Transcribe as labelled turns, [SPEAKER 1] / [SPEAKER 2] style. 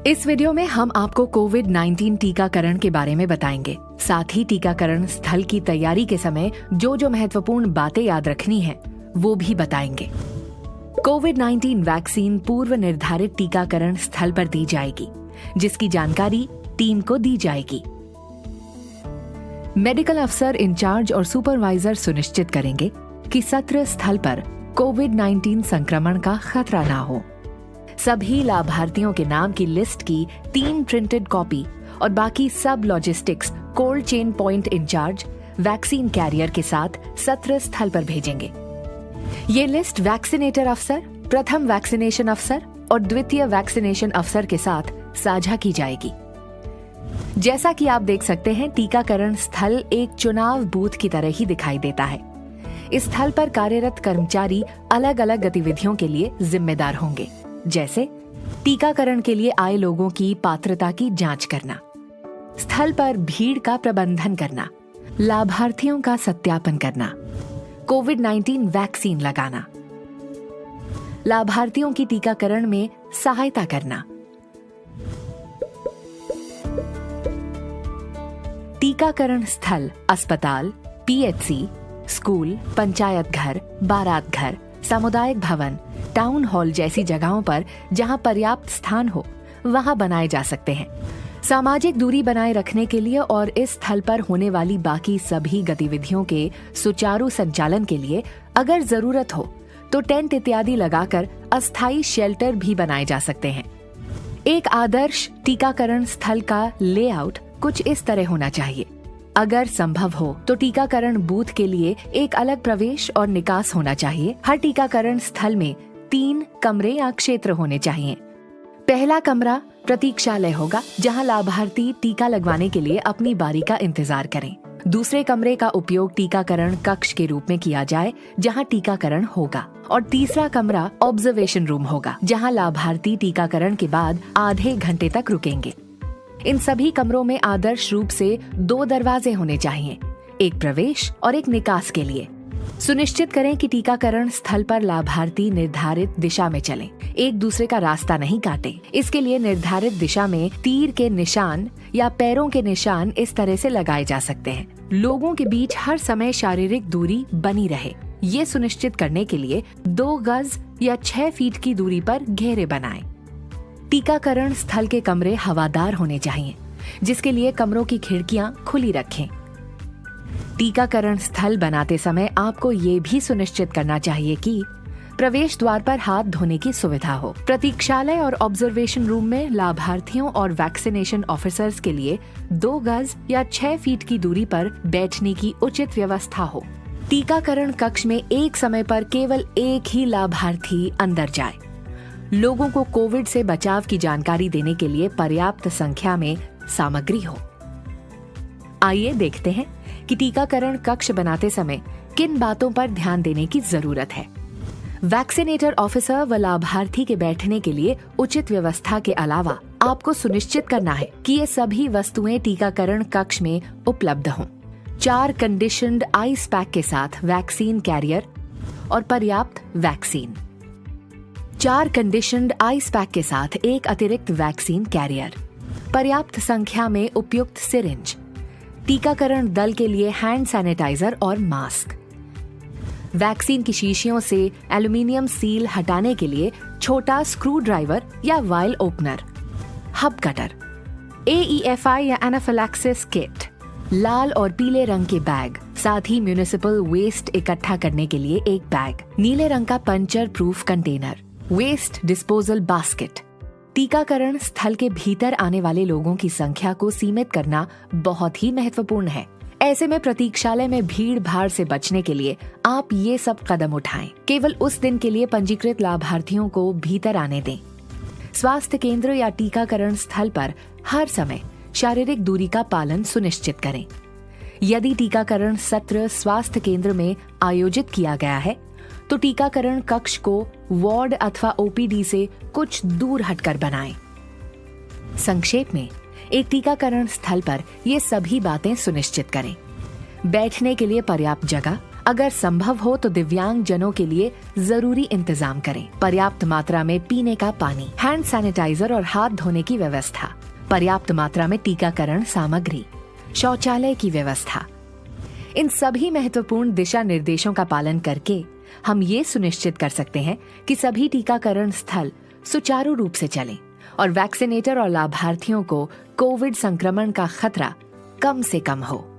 [SPEAKER 1] इस वीडियो में हम आपको कोविड-19 टीकाकरण के बारे में बताएंगे। साथ ही टीकाकरण स्थल की तैयारी के समय जो महत्वपूर्ण बातें याद रखनी है वो भी बताएंगे। कोविड-19 वैक्सीन पूर्व निर्धारित टीकाकरण स्थल पर दी जाएगी, जिसकी जानकारी टीम को दी जाएगी। मेडिकल अफसर इंचार्ज और सुपरवाइजर सुनिश्चित करेंगे कि सत्र स्थल पर कोविड-19 संक्रमण का खतरा ना हो। सभी लाभार्थियों के नाम की लिस्ट की 3 प्रिंटेड कॉपी और बाकी सब logistics cold chain point in charge vaccine carrier के साथ सत्र स्थल पर भेजेंगे। ये लिस्ट वैक्सीनेटर अफसर, प्रथम वैक्सीनेशन अफसर और द्वितीय वैक्सीनेशन अफसर के साथ साझा की जाएगी। जैसा कि आप देख सकते हैं, टीकाकरण स्थल एक चुनाव बूथ की तरह ही दिखाई देता है। इस स्थल पर कार्यरत कर्मचारी अलग अलग गतिविधियों के लिए जिम्मेदार होंगे, जैसे टीकाकरण के लिए आए लोगों की पात्रता की जांच करना, स्थल पर भीड़ का प्रबंधन करना, लाभार्थियों का सत्यापन करना, कोविड-19 वैक्सीन लगाना, लाभार्थियों की टीकाकरण में सहायता करना, टीकाकरण स्थल अस्पताल, पीएचसी, स्कूल, पंचायत घर, बारात घर, सामुदायिक भवन, टाउन हॉल जैसी जगहों पर जहां पर्याप्त स्थान हो वहां बनाए जा सकते हैं। सामाजिक दूरी बनाए रखने के लिए और इस स्थल पर होने वाली बाकी सभी गतिविधियों के सुचारू संचालन के लिए अगर जरूरत हो तो टेंट इत्यादि लगाकर अस्थायी शेल्टर भी बनाए जा सकते हैं। एक आदर्श टीकाकरण स्थल का लेआउट कुछ इस तरह होना चाहिए। अगर संभव हो तो टीकाकरण बूथ के लिए एक अलग प्रवेश और निकास होना चाहिए। हर टीकाकरण स्थल में 3 कमरे या क्षेत्र होने चाहिए। पहला कमरा प्रतीक्षालय होगा, जहां लाभार्थी टीका लगवाने के लिए अपनी बारी का इंतजार करें। दूसरे कमरे का उपयोग टीकाकरण कक्ष के रूप में किया जाए, जहां टीकाकरण होगा। और तीसरा कमरा ऑब्जर्वेशन रूम होगा, जहां लाभार्थी टीकाकरण के बाद आधे घंटे तक रुकेंगे। इन सभी कमरों में आदर्श रूप से 2 दरवाजे होने चाहिए, एक प्रवेश और एक निकास के लिए। सुनिश्चित करें कि टीकाकरण स्थल पर लाभार्थी निर्धारित दिशा में चलें, एक दूसरे का रास्ता नहीं काटें। इसके लिए निर्धारित दिशा में तीर के निशान या पैरों के निशान इस तरह से लगाए जा सकते हैं। लोगों के बीच हर समय शारीरिक दूरी बनी रहे, ये सुनिश्चित करने के लिए 2 गज या 6 फीट की दूरी पर घेरे बनाएं। टीकाकरण स्थल के कमरे हवादार होने चाहिए, जिसके लिए कमरों की खिड़कियां खुली रखें। टीकाकरण स्थल बनाते समय आपको ये भी सुनिश्चित करना चाहिए कि प्रवेश द्वार पर हाथ धोने की सुविधा हो। प्रतीक्षालय और ऑब्जर्वेशन रूम में लाभार्थियों और वैक्सीनेशन ऑफिसर्स के लिए 2 गज या 6 फीट की दूरी पर बैठने की उचित व्यवस्था हो। टीकाकरण कक्ष में एक समय पर केवल एक ही लाभार्थी अंदर जाए। लोगों को कोविड से बचाव की जानकारी देने के लिए पर्याप्त संख्या में सामग्री हो। आइए देखते हैं कि टीकाकरण कक्ष बनाते समय किन बातों पर ध्यान देने की जरूरत है। वैक्सीनेटर ऑफिसर व लाभार्थी के बैठने के लिए उचित व्यवस्था के अलावा आपको सुनिश्चित करना है कि ये सभी वस्तुएं टीकाकरण कक्ष में उपलब्ध हों। 4 कंडीशन्ड आइस पैक के साथ वैक्सीन कैरियर और पर्याप्त वैक्सीन। 4 कंडीशन्ड आइस पैक के साथ एक अतिरिक्त वैक्सीन कैरियर, पर्याप्त संख्या में उपयुक्त सिरिंज, टीकाकरण दल के लिए हैंड सैनिटाइजर और मास्क, वैक्सीन की शीशियों से एल्यूमिनियम सील हटाने के लिए छोटा स्क्रू ड्राइवर या vial opener, hub cutter, AEFI या एनाफिलैक्सिस किट, लाल और पीले रंग के बैग, साथ ही म्युनिसिपल वेस्ट इकट्ठा करने के लिए एक बैग, नीले रंग का puncture proof container, waste disposal basket. टीकाकरण स्थल के भीतर आने वाले लोगों की संख्या को सीमित करना बहुत ही महत्वपूर्ण है। ऐसे में प्रतीक्षालय में भीड़ भाड़ से बचने के लिए आप ये सब कदम उठाएं। केवल उस दिन के लिए पंजीकृत लाभार्थियों को भीतर आने दें। स्वास्थ्य केंद्र या टीकाकरण स्थल पर हर समय शारीरिक दूरी का पालन सुनिश्चित करें। यदि टीकाकरण सत्र स्वास्थ्य केंद्र में आयोजित किया गया है तो टीकाकरण कक्ष को वार्ड अथवा OPD से कुछ दूर हटकर बनाएं। संक्षेप में, एक टीकाकरण स्थल पर ये सभी बातें सुनिश्चित करें। बैठने के लिए पर्याप्त जगह, अगर संभव हो तो दिव्यांग जनों के लिए जरूरी इंतजाम करें। पर्याप्त मात्रा में पीने का पानी, हैंड सैनिटाइजर और हाथ धोने की व्यवस्था, पर्याप्त मात्रा में टीकाकरण सामग्री, शौचालय की व्यवस्था। इन सभी महत्वपूर्ण दिशा निर्देशों का पालन करके हम ये सुनिश्चित कर सकते हैं कि सभी टीकाकरण स्थल सुचारू रूप से चलें और वैक्सीनेटर और लाभार्थियों को कोविड संक्रमण का खतरा कम से कम हो।